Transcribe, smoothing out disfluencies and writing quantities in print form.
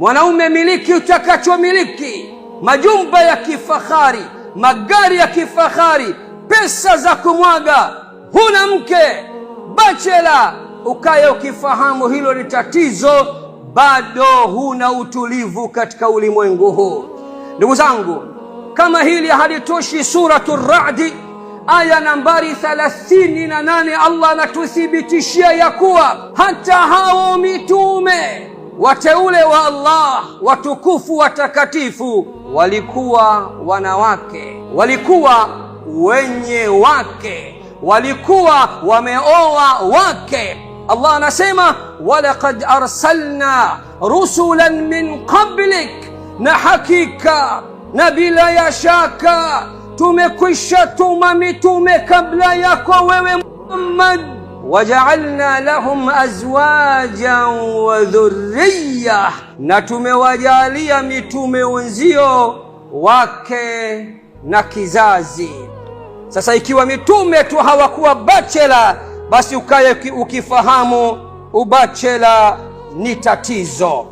Mwanaume, miliki utakachomiliki, majumba ya kifahari, magari ya kifahari, pesa za kumwaga, huna mke, bachela, ukaye ukifahamu hilo ni tatizo, bado huna utulivu katika ulimwengu huu. Ndugu zangu, kama hili halitoshi, Suratul Ra'd aya nambari 38, Allah anatuthibitishia ya kuwa hata hao mitume wateule wa Allah watukufu watakatifu walikuwa wanawake, walikuwa wenye wake, walikuwa wameoa wake. Allah anasema walaqad arsalna rusulan min qablik, na hakika na bila ya shaka tumekwisha tuma mitume kabla yako wewe Muhammad. Waja'alna lahum azwajan wa dhurriya, na tumewajalia mitume wenzio wake na kizazi. Sasa ikiwa mitume tu hawakuwa bachela, basi ukaye ukifahamu ubachela ni tatizo.